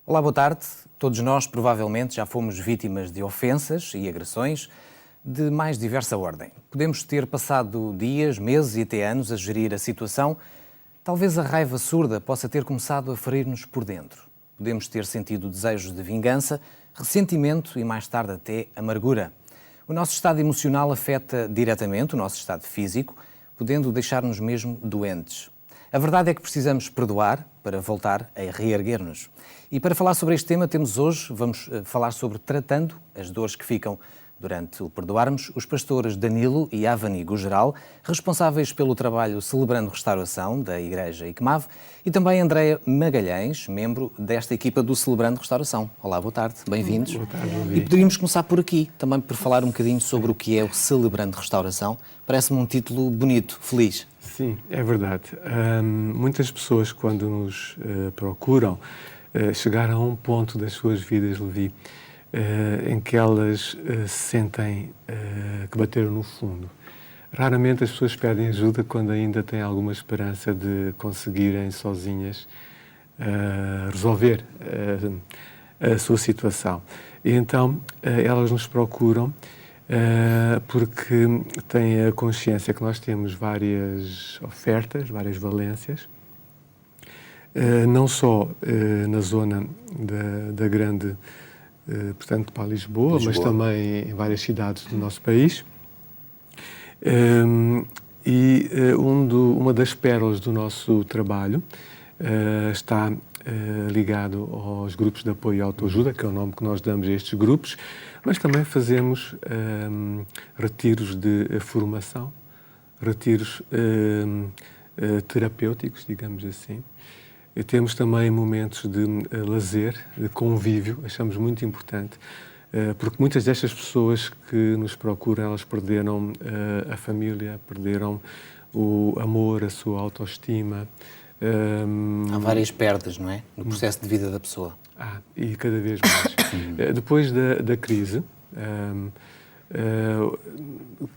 Olá, boa tarde. Todos nós provavelmente já fomos vítimas de ofensas e agressões de mais diversa ordem. Podemos ter passado dias, meses e até anos a gerir a situação. Talvez a raiva surda possa ter começado a ferir-nos por dentro. Podemos ter sentido desejos de vingança, ressentimento e mais tarde até amargura. O nosso estado emocional afeta diretamente o nosso estado físico, podendo deixar-nos mesmo doentes. A verdade é que precisamos perdoar para voltar a reerguer-nos. E para falar sobre este tema vamos falar sobre tratando as dores que ficam durante o perdoarmos, os pastores Danilo e Avani Gugeral, responsáveis pelo trabalho Celebrando Restauração da Igreja ICMAV, e também Andréa Magalhães, membro desta equipa do Celebrando Restauração. Olá, boa tarde, bem-vindos. Boa tarde, e poderíamos começar por aqui, também por falar um bocadinho sobre o que é o Celebrando Restauração. Parece-me um título bonito, feliz. Sim, é verdade. Muitas pessoas, quando nos procuram, chegaram a um ponto das suas vidas, Levi, em que elas sentem que bateram no fundo. Raramente as pessoas pedem ajuda quando ainda têm alguma esperança de conseguirem sozinhas resolver a sua situação. E então elas nos procuram porque têm a consciência que nós temos várias ofertas, várias valências, não só na zona da grande, portanto, para Lisboa, mas também em várias cidades do nosso país. Uma das pérolas do nosso trabalho está ligado aos grupos de apoio e autoajuda, que é o nome que nós damos a estes grupos, mas também fazemos retiros de formação, retiros terapêuticos, digamos assim. E temos também momentos de lazer, de convívio, achamos muito importante, porque muitas destas pessoas que nos procuram, elas perderam a família, perderam o amor, a sua autoestima. Há várias perdas, não é? No processo de vida da pessoa. E cada vez mais. Depois da crise,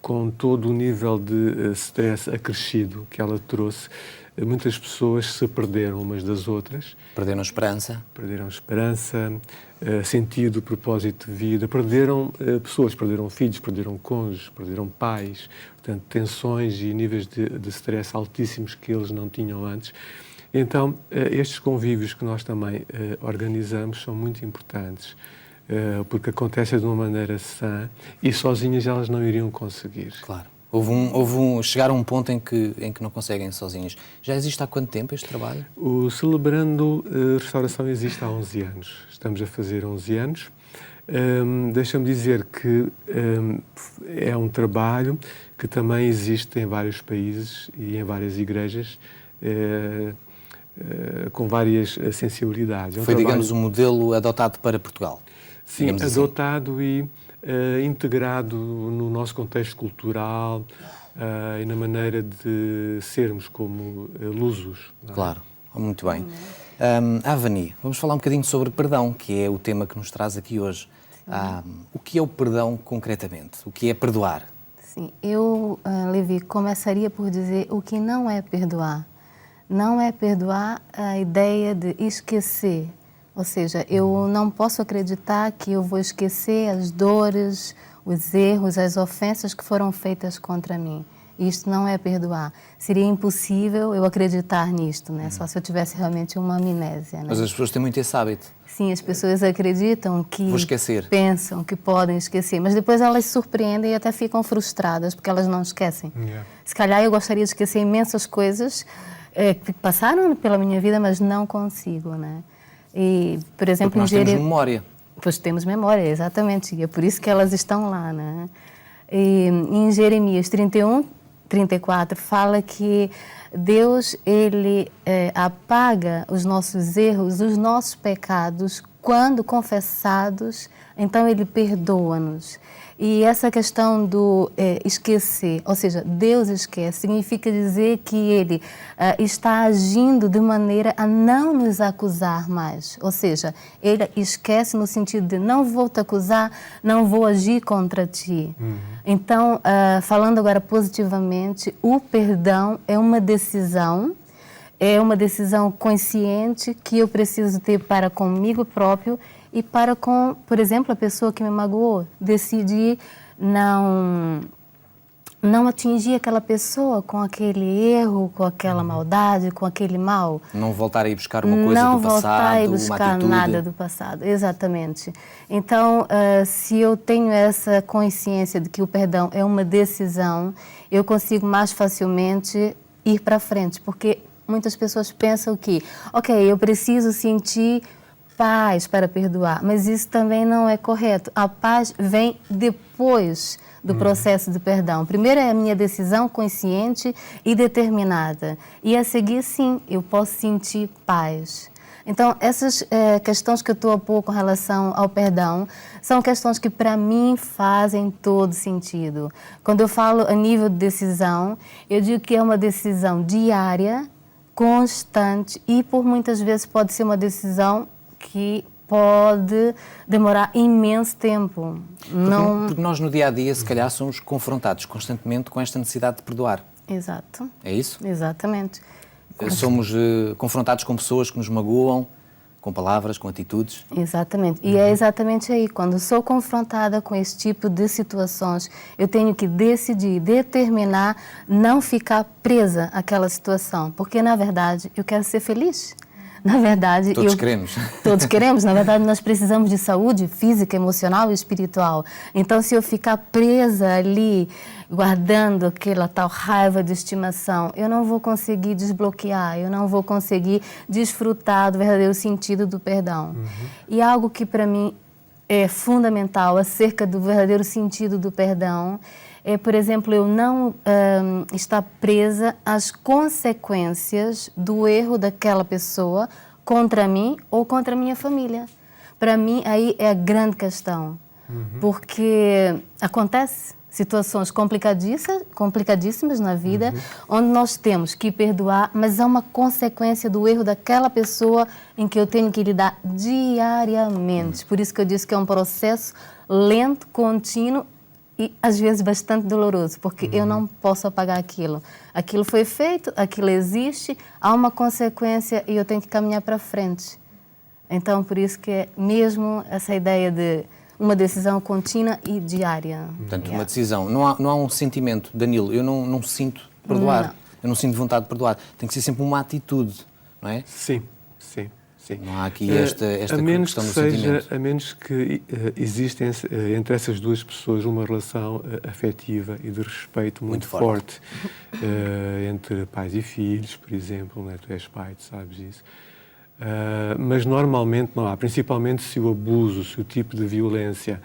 com todo o nível de stress acrescido que ela trouxe, muitas pessoas se perderam umas das outras. Perderam esperança. Perderam esperança, sentido, propósito de vida. Perderam pessoas, perderam filhos, perderam cônjuges, perderam pais. Portanto, tensões e níveis de stress altíssimos que eles não tinham antes. Então, estes convívios que nós também organizamos são muito importantes, porque acontecem de uma maneira sã e sozinhas elas não iriam conseguir. Claro. Chegaram a um ponto em que não conseguem sozinhos. Já existe há quanto tempo este trabalho? O Celebrando Restauração existe há 11 anos. Estamos a fazer 11 anos. Deixa-me dizer que é um trabalho que também existe em vários países e em várias igrejas, com várias sensibilidades. Foi, digamos, um modelo adotado para Portugal? Sim, adotado e integrado no nosso contexto cultural e na maneira de sermos como lusos. Claro, muito bem. Avani, vamos falar um bocadinho sobre perdão, que é o tema que nos traz aqui hoje. O que é o perdão concretamente? O que é perdoar? Sim, eu, Levi, começaria por dizer o que não é perdoar. Não é perdoar a ideia de esquecer. Ou seja, eu não posso acreditar que eu vou esquecer as dores, os erros, as ofensas que foram feitas contra mim. Isto não é perdoar. Seria impossível eu acreditar nisto, né? Só se eu tivesse realmente uma amnésia. Né? Mas as pessoas têm muito esse hábito. Sim, as pessoas acreditam que... Vou esquecer. Pensam que podem esquecer, mas depois elas se surpreendem e até ficam frustradas porque elas não esquecem. Se calhar eu gostaria de esquecer imensas coisas que passaram pela minha vida, mas não consigo, né? E, por exemplo, porque nós temos memória. Pois temos memória, exatamente. E é por isso que elas estão lá, né? E, em Jeremias 31, 34, fala que Deus, Ele apaga os nossos erros, os nossos pecados, quando confessados, então Ele perdoa-nos. E essa questão do esquecer, ou seja, Deus esquece, significa dizer que Ele está agindo de maneira a não nos acusar mais. Ou seja, Ele esquece no sentido de não vou te acusar, não vou agir contra ti. Então, falando agora positivamente, o perdão é uma decisão é uma decisão consciente que eu preciso ter para comigo próprio e para com, por exemplo, a pessoa que me magoou. Decidir não atingir aquela pessoa com aquele erro, com aquela maldade, com aquele mal. Não voltar a ir buscar uma coisa não do passado, voltar a ir uma buscar atitude. nada do passado, exatamente. Então, se eu tenho essa consciência de que o perdão é uma decisão, eu consigo mais facilmente ir para frente, porque muitas pessoas pensam que, ok, eu preciso sentir paz para perdoar, mas isso também não é correto. A paz vem depois do processo de perdão. Primeiro é a minha decisão consciente e determinada. E a seguir, sim, eu posso sentir paz. Então, essas questões que eu estou a pôr com relação ao perdão são questões que, para mim, fazem todo sentido. Quando eu falo a nível de decisão, eu digo que é uma decisão diária, constante e, por muitas vezes, pode ser uma decisão que pode demorar imenso tempo. Porque nós, no dia-a-dia, se calhar, somos confrontados constantemente com esta necessidade de perdoar. Exato. É isso? Exatamente. Somos confrontados com pessoas que nos magoam, com palavras, com atitudes. Exatamente. E é exatamente aí, quando sou confrontada com esse tipo de situações, eu tenho que decidir, determinar, não ficar presa àquela situação. Porque, na verdade, eu quero ser feliz. Na verdade, todos queremos. Todos queremos. Na verdade, nós precisamos de saúde física, emocional e espiritual. Então, se eu ficar presa ali, guardando aquela tal raiva de estimação, eu não vou conseguir desbloquear, eu não vou conseguir desfrutar do verdadeiro sentido do perdão. E algo que, para mim, é fundamental acerca do verdadeiro sentido do perdão é, por exemplo, eu não estar presa às consequências do erro daquela pessoa contra mim ou contra a minha família. Para mim, aí é a grande questão. Porque acontece situações complicadíssimas na vida, onde nós temos que perdoar, mas há uma consequência do erro daquela pessoa em que eu tenho que lidar diariamente. Por isso que eu disse que é um processo lento, contínuo, e às vezes bastante doloroso, porque eu não posso apagar aquilo. Aquilo foi feito, aquilo existe, há uma consequência e eu tenho que caminhar para frente. Então, por isso que é mesmo essa ideia de uma decisão contínua e diária. Portanto, uma decisão. Não há um sentimento, Danilo, eu não sinto perdoar, Não. eu não sinto vontade de perdoar. Tem que ser sempre uma atitude, não é? Sim, sim. Sim. Não há aqui esta questão do sentimento. A menos que exista entre essas duas pessoas uma relação afetiva e de respeito muito forte. Entre pais e filhos, por exemplo, né? Tu és pai, tu sabes isso. Mas normalmente não há, principalmente se o abuso, se o tipo de violência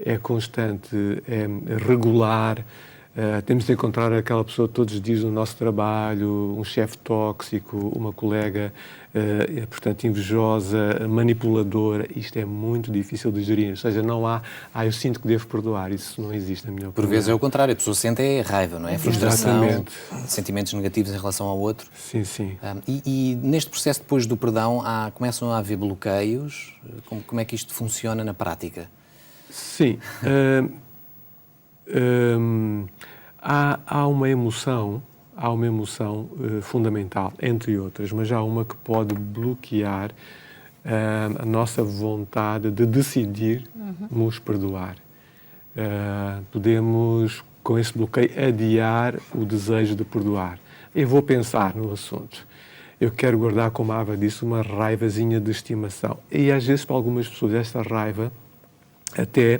é constante, é regular. Temos de encontrar aquela pessoa todos os dias no nosso trabalho, um chefe tóxico, uma colega, portanto, invejosa, manipuladora. Isto é muito difícil de gerir. Ou seja, não há, eu sinto que devo perdoar. Isso não existe, na minha opinião. Por vezes é o contrário, a pessoa sente raiva, não é? Frustração, Exatamente. Sentimentos negativos em relação ao outro. Sim, sim. E neste processo, depois do perdão, começam a haver bloqueios? Como é que isto funciona na prática? Sim. Há uma emoção fundamental, entre outras, mas há uma que pode bloquear a nossa vontade de decidir nos perdoar. Podemos, com esse bloqueio, adiar o desejo de perdoar. Eu vou pensar no assunto. Eu quero guardar, como a Ava disse, uma raivazinha de estimação. E às vezes, para algumas pessoas, esta raiva até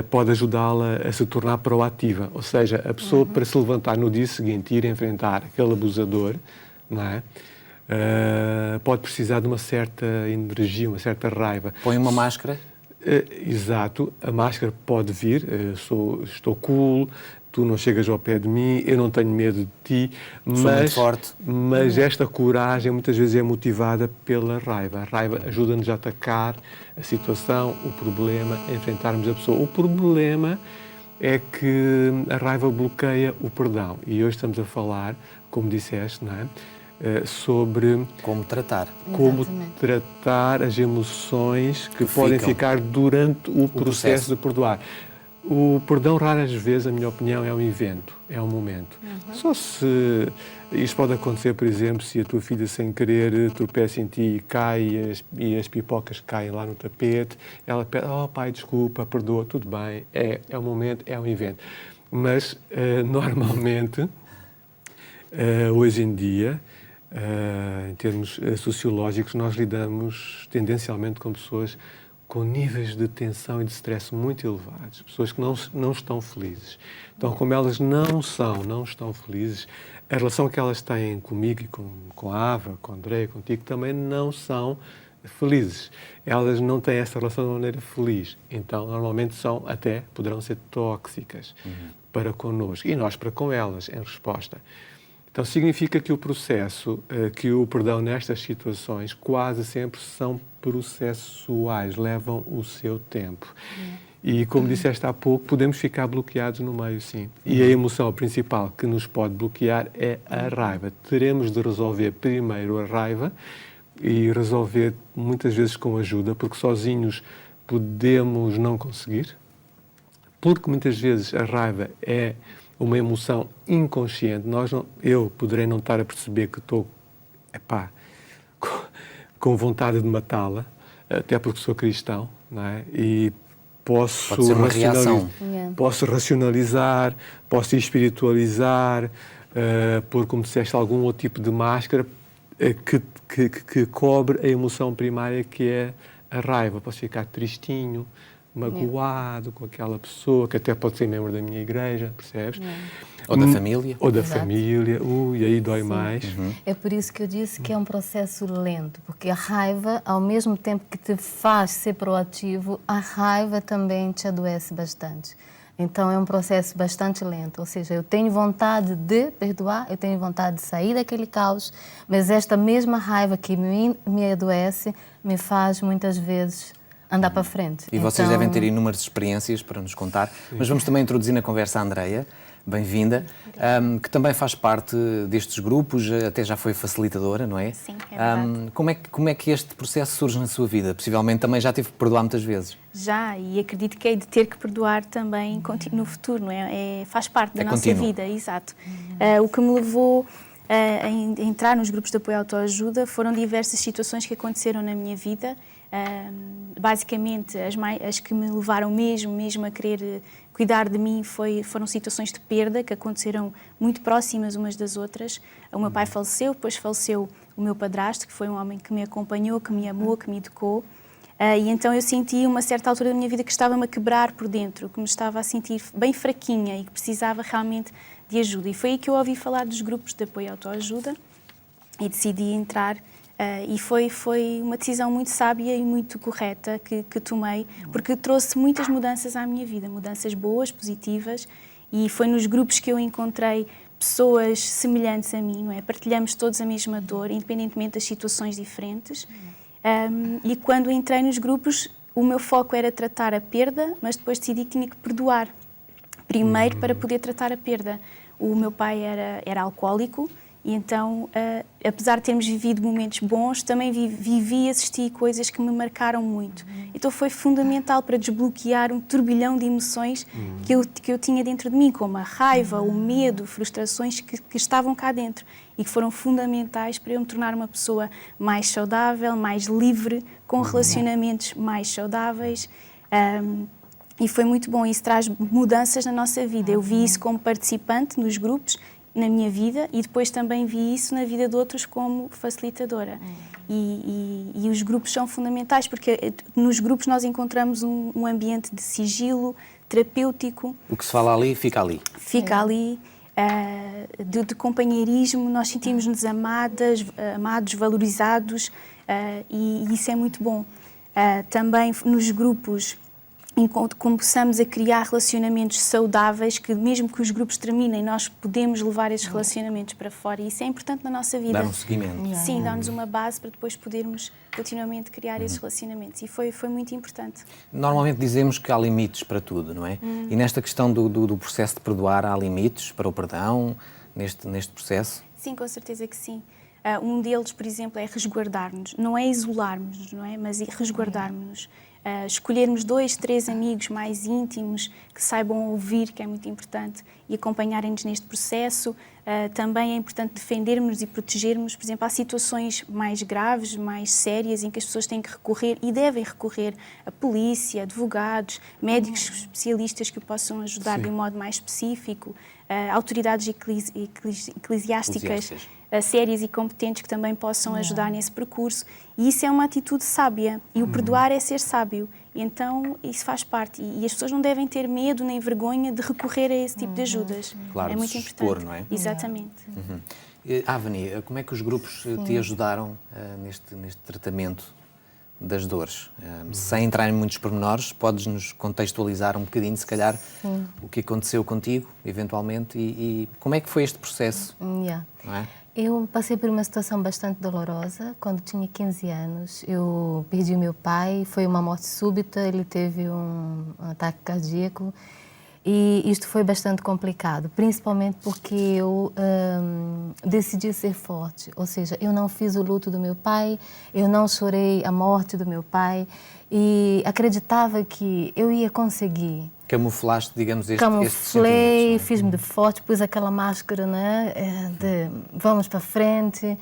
pode ajudá-la a se tornar proativa. Ou seja, a pessoa, para se levantar no dia seguinte e ir enfrentar aquele abusador, não é? Pode precisar de uma certa energia, uma certa raiva. Põe uma máscara? Exato. A máscara pode vir, estou cool, tu não chegas ao pé de mim, eu não tenho medo de ti, Sou muito forte. Mas esta coragem muitas vezes é motivada pela raiva. A raiva ajuda-nos a atacar a situação, o problema, a enfrentarmos a pessoa. O problema é que a raiva bloqueia o perdão. E hoje estamos a falar, como disseste, não é? Sobre como tratar as emoções que podem ficar durante o processo de perdoar. O perdão, raras vezes, na minha opinião, é um evento, é um momento. Só se isto pode acontecer, por exemplo, se a tua filha sem querer tropeça em ti e cai e as pipocas caem lá no tapete, ela pede, oh pai, desculpa, perdoa, tudo bem, é um momento, é um evento. Mas, normalmente, hoje em dia, em termos sociológicos, nós lidamos tendencialmente com pessoas com níveis de tensão e de stress muito elevados, pessoas que não estão felizes. Então, como elas não estão felizes, a relação que elas têm comigo e com a Ava, com a Andréia, contigo, também não são felizes. Elas não têm essa relação de maneira feliz. Então, normalmente poderão ser tóxicas para connosco e nós para com elas, em resposta. Então, significa que o processo, que o perdão nestas situações quase sempre são processuais, levam o seu tempo. E, como disseste há pouco, podemos ficar bloqueados no meio, sim. E a emoção principal que nos pode bloquear é a raiva. Teremos de resolver primeiro a raiva e resolver muitas vezes com ajuda, porque sozinhos podemos não conseguir, porque muitas vezes a raiva é uma emoção inconsciente. Eu poderei não estar a perceber que estou, com vontade de matá-la, até porque sou cristão, não é? E posso racionalizar, posso espiritualizar, pôr, como disseste, algum outro tipo de máscara que cobre a emoção primária, que é a raiva. Posso ficar tristinho, magoado com aquela pessoa, que até pode ser membro da minha igreja, percebes? Ou da família. Ou da Exato. família, e aí dói mais. É por isso que eu disse que é um processo lento, porque a raiva, ao mesmo tempo que te faz ser proativo, a raiva também te adoece bastante. Então é um processo bastante lento, ou seja, eu tenho vontade de perdoar, eu tenho vontade de sair daquele caos, mas esta mesma raiva que me adoece me faz muitas vezes andar para frente. E vocês devem ter inúmeras experiências para nos contar, mas vamos também introduzir na conversa a Andréia, bem-vinda, que também faz parte destes grupos, até já foi facilitadora, não é? Sim, é verdade. Como é que este processo surge na sua vida? Possivelmente também já teve que perdoar muitas vezes. Já, e acredito que hei de ter que perdoar também no futuro, não é? Faz parte da nossa contínuo. vida, exato. O que me levou a entrar nos grupos de apoio à autoajuda foram diversas situações que aconteceram na minha vida. Basicamente, as que me levaram mesmo a querer cuidar de mim foram situações de perda que aconteceram muito próximas umas das outras. O meu pai faleceu, depois faleceu o meu padrasto, que foi um homem que me acompanhou, que me amou, que me educou. E então eu senti, uma certa altura da minha vida, que estava-me a quebrar por dentro, que me estava a sentir bem fraquinha e que precisava realmente de ajuda. E foi aí que eu ouvi falar dos grupos de apoio à autoajuda e decidi entrar. E foi uma decisão muito sábia e muito correta que tomei, porque trouxe muitas mudanças à minha vida, mudanças boas, positivas, e foi nos grupos que eu encontrei pessoas semelhantes a mim, não é? Partilhamos todos a mesma dor, independentemente das situações diferentes. E quando entrei nos grupos, o meu foco era tratar a perda, mas depois decidi que tinha que perdoar primeiro para poder tratar a perda. O meu pai era alcoólico, e então, apesar de termos vivido momentos bons, também vivi e assisti coisas que me marcaram muito. Então foi fundamental para desbloquear um turbilhão de emoções que eu tinha dentro de mim, como a raiva, o medo, frustrações que estavam cá dentro e que foram fundamentais para eu me tornar uma pessoa mais saudável, mais livre, com relacionamentos mais saudáveis. E foi muito bom, isso traz mudanças na nossa vida. Eu vi isso como participante nos grupos, na minha vida, e depois também vi isso na vida de outros como facilitadora. E os grupos são fundamentais, porque nos grupos nós encontramos um ambiente de sigilo, terapêutico. O que se fala ali, fica ali. Fica ali, de companheirismo, nós sentimos-nos amados, valorizados, e isso é muito bom. Também nos grupos começamos a criar relacionamentos saudáveis, que mesmo que os grupos terminem, nós podemos levar esses relacionamentos para fora, e isso é importante na nossa vida. Dar um seguimento. Sim, dar-nos uma base para depois podermos continuamente criar esses relacionamentos, e foi muito importante. Normalmente dizemos que há limites para tudo, não é? E nesta questão do processo de perdoar, há limites para o perdão, neste processo? Sim, com certeza que sim. Um deles, por exemplo, é resguardar-nos. Não é isolar-nos, não é? Mas resguardar-nos. escolhermos 2, 3 amigos mais íntimos que saibam ouvir, que é muito importante, e acompanharem-nos neste processo. Também é importante defendermos e protegermos. Por exemplo, há situações mais graves, mais sérias, em que as pessoas têm que recorrer e devem recorrer a polícia, advogados, médicos especialistas que o possam ajudar de um modo mais específico, autoridades eclesiásticas sérias e competentes que também possam ajudar nesse percurso. E isso é uma atitude sábia. E o perdoar é ser sábio. E então, isso faz parte. E as pessoas não devem ter medo nem vergonha de recorrer a esse tipo de ajudas. Claro, é muito de se importante. expor, não é? Exatamente. Avani, como é que os grupos te ajudaram neste tratamento das dores? Sem entrar em muitos pormenores, podes-nos contextualizar um bocadinho, se calhar, o que aconteceu contigo, eventualmente, e como é que foi este processo? Não é? Eu passei por uma situação bastante dolorosa. Quando tinha 15 anos, eu perdi o meu pai. Foi uma morte súbita, ele teve um ataque cardíaco. E isto foi bastante complicado, principalmente porque eu decidi ser forte. Ou seja, eu não fiz o luto do meu pai, eu não chorei a morte do meu pai e acreditava que eu ia conseguir. Camuflaste, digamos, estes Camuflei, sentimentos. fiz-me de forte, pus aquela máscara, né, de vamos para frente.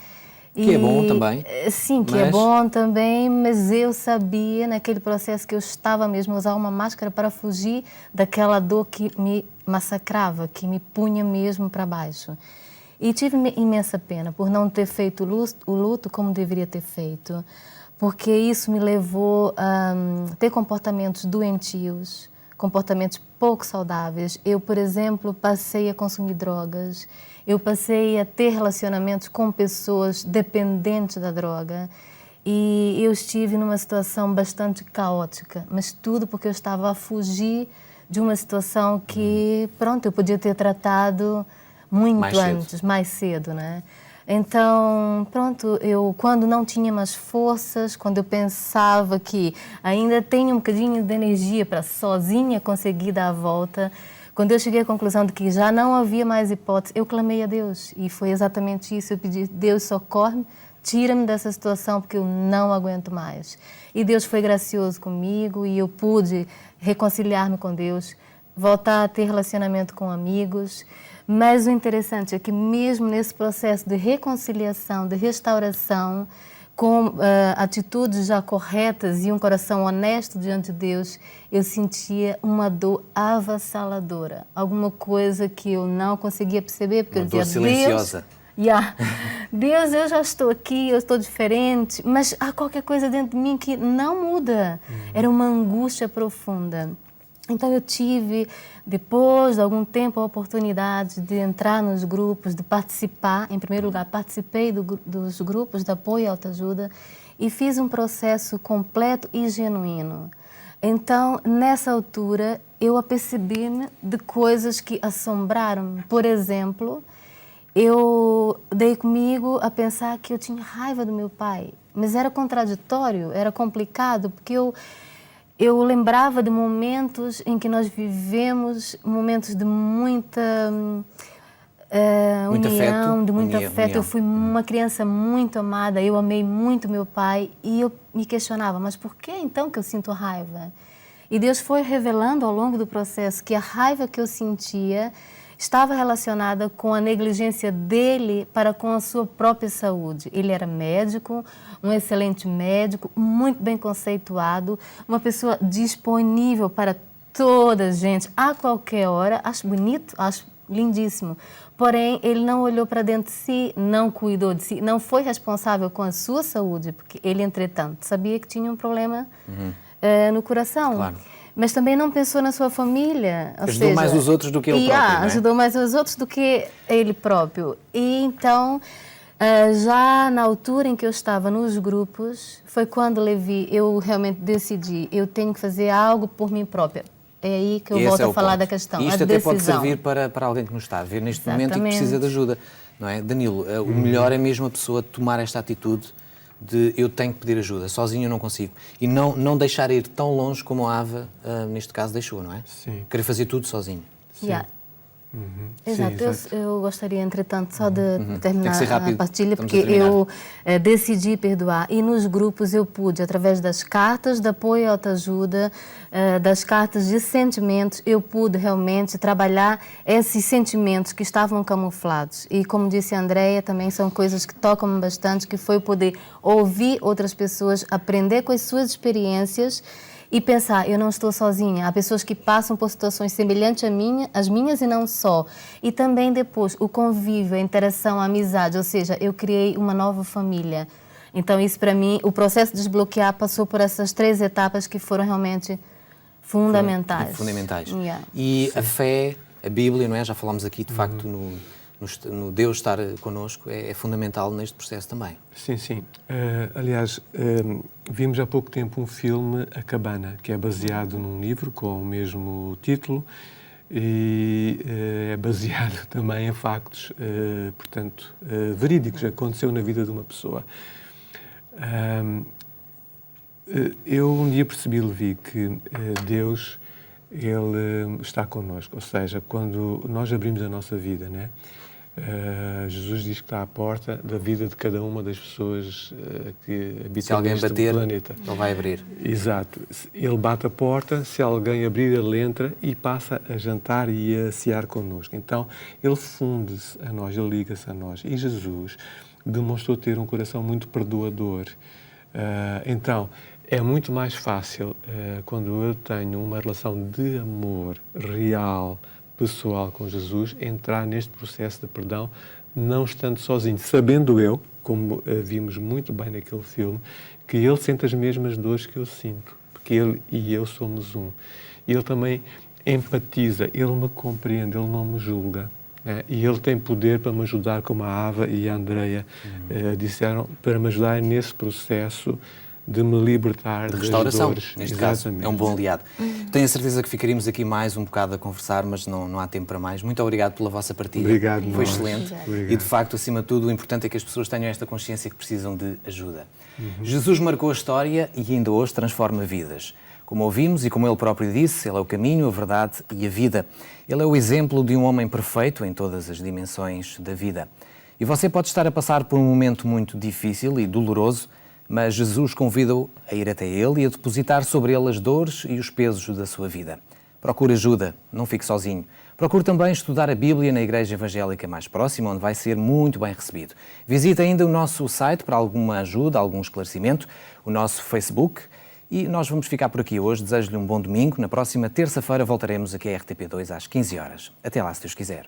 Que é bom também. Sim, que é bom também, mas eu sabia naquele processo que eu estava mesmo a usar uma máscara para fugir daquela dor que me massacrava, que me punha mesmo para baixo. E tive imensa pena por não ter feito o luto como deveria ter feito, porque isso me levou a ter comportamentos doentios, comportamentos pouco saudáveis. Eu, por exemplo, passei a consumir drogas, eu passei a ter relacionamentos com pessoas dependentes da droga e eu estive numa situação bastante caótica, mas tudo porque eu estava a fugir de uma situação que, pronto, eu podia ter tratado muito mais cedo, né? Então, pronto, eu quando não tinha mais forças, quando eu pensava que ainda tenho um bocadinho de energia para sozinha conseguir dar a volta, quando eu cheguei à conclusão de que já não havia mais hipótese, eu clamei a Deus. E foi exatamente isso, eu pedi, Deus, socorre-me, tira-me dessa situação porque eu não aguento mais. E Deus foi gracioso comigo e eu pude reconciliar-me com Deus, voltar a ter relacionamento com amigos. Mas o interessante é que mesmo nesse processo de reconciliação, de restauração, com atitudes já corretas e um coração honesto diante de Deus, eu sentia uma dor avassaladora. Alguma coisa que eu não conseguia perceber, porque uma eu dizia, dor silenciosa. Deus, eu já estou aqui, eu estou diferente, mas há qualquer coisa dentro de mim que não muda. Era uma angústia profunda. Então eu tive, depois de algum tempo, a oportunidade de entrar nos grupos, de participar. Em primeiro lugar, participei dos grupos de apoio e autoajuda e fiz um processo completo e genuíno. Então, nessa altura, eu apercebi-me de coisas que assombraram-me. Por exemplo, eu dei comigo a pensar que eu tinha raiva do meu pai, mas era contraditório, era complicado, porque eu lembrava de momentos em que nós vivemos, momentos de muita união, de muito afeto. Eu fui uma criança muito amada, eu amei muito meu pai e eu me questionava, mas por que então que eu sinto raiva? E Deus foi revelando ao longo do processo que a raiva que eu sentia estava relacionada com a negligência dele para com a sua própria saúde. Ele era médico, um excelente médico, muito bem conceituado, uma pessoa disponível para toda a gente, a qualquer hora. Acho bonito, acho lindíssimo. Porém, ele não olhou para dentro de si, não cuidou de si, não foi responsável com a sua saúde, porque ele, entretanto, sabia que tinha um problema no coração. Claro. Mas também não pensou na sua família. Ajudou mais os outros do que ele próprio, não é? Ajudou mais os outros do que ele próprio. E então, já na altura em que eu estava nos grupos, foi quando, Levi, eu realmente decidi, eu tenho que fazer algo por mim própria. É aí que eu volto a falar da questão, e isto a até decisão. pode servir para alguém que nos está a ver neste momento e que precisa de ajuda, não é? Danilo, o melhor é mesmo a pessoa tomar esta atitude de eu tenho que pedir ajuda, sozinho eu não consigo. E não deixar ir tão longe como a Ava, neste caso, deixou, não é? Sim. Querer fazer tudo sozinho. Sim. Yeah. Exato. Eu gostaria, entretanto, só de terminar ser rápido. a partilha, Estamos porque a terminar. eu decidi perdoar. E nos grupos eu pude, através das cartas de apoio e autoajuda, das cartas de sentimentos, eu pude realmente trabalhar esses sentimentos que estavam camuflados. E como disse a Andrea, também são coisas que tocam-me bastante, que foi poder ouvir outras pessoas, aprender com as suas experiências e pensar, eu não estou sozinha. Há pessoas que passam por situações semelhantes às minhas e não só. E também depois o convívio, a interação, a amizade, ou seja, eu criei uma nova família. Então isso para mim, o processo de desbloquear passou por essas 3 etapas que foram realmente fundamentais. Fundamentais. Yeah. E a fé, a Bíblia, não é? Já falámos aqui, de facto, no Deus estar connosco, é fundamental neste processo também. Sim, sim. Aliás, vimos há pouco tempo um filme, A Cabana, que é baseado num livro com o mesmo título e é baseado também em factos, portanto, verídicos, aconteceu na vida de uma pessoa. Eu um dia percebi, Levi, que Deus, Ele está connosco. Ou seja, quando nós abrimos a nossa vida, né? Jesus diz que está à porta da vida de cada uma das pessoas que habitam neste planeta. Ele vai abrir. Exato. Ele bate a porta, se alguém abrir, ele entra e passa a jantar e a cear connosco. Então, ele funde-se a nós, ele liga-se a nós. E Jesus demonstrou ter um coração muito perdoador. Então, é muito mais fácil quando eu tenho uma relação de amor real, pessoal com Jesus, entrar neste processo de perdão, não estando sozinho, sabendo eu, como vimos muito bem naquele filme, que Ele sente as mesmas dores que eu sinto, porque Ele e eu somos um. Ele também empatiza, Ele me compreende, Ele não me julga. Né? E Ele tem poder para me ajudar, como a Ava e a Andrea disseram, para me ajudar nesse processo de me libertar de restauração, das dores. neste caso, é um bom aliado. Tenho a certeza que ficaríamos aqui mais um bocado a conversar, mas não há tempo para mais. Muito obrigado pela vossa partilha. Obrigado. Foi excelente. Obrigado. E, de facto, acima de tudo, o importante é que as pessoas tenham esta consciência que precisam de ajuda. Jesus marcou a história e ainda hoje transforma vidas. Como ouvimos e como ele próprio disse, ele é o caminho, a verdade e a vida. Ele é o exemplo de um homem perfeito em todas as dimensões da vida. E você pode estar a passar por um momento muito difícil e doloroso, mas Jesus convida-o a ir até ele e a depositar sobre ele as dores e os pesos da sua vida. Procure ajuda, não fique sozinho. Procure também estudar a Bíblia na igreja evangélica mais próxima, onde vai ser muito bem recebido. Visite ainda o nosso site para alguma ajuda, algum esclarecimento, o nosso Facebook. E nós vamos ficar por aqui hoje. Desejo-lhe um bom domingo. Na próxima terça-feira voltaremos aqui à RTP2 às 15 horas. Até lá, se Deus quiser.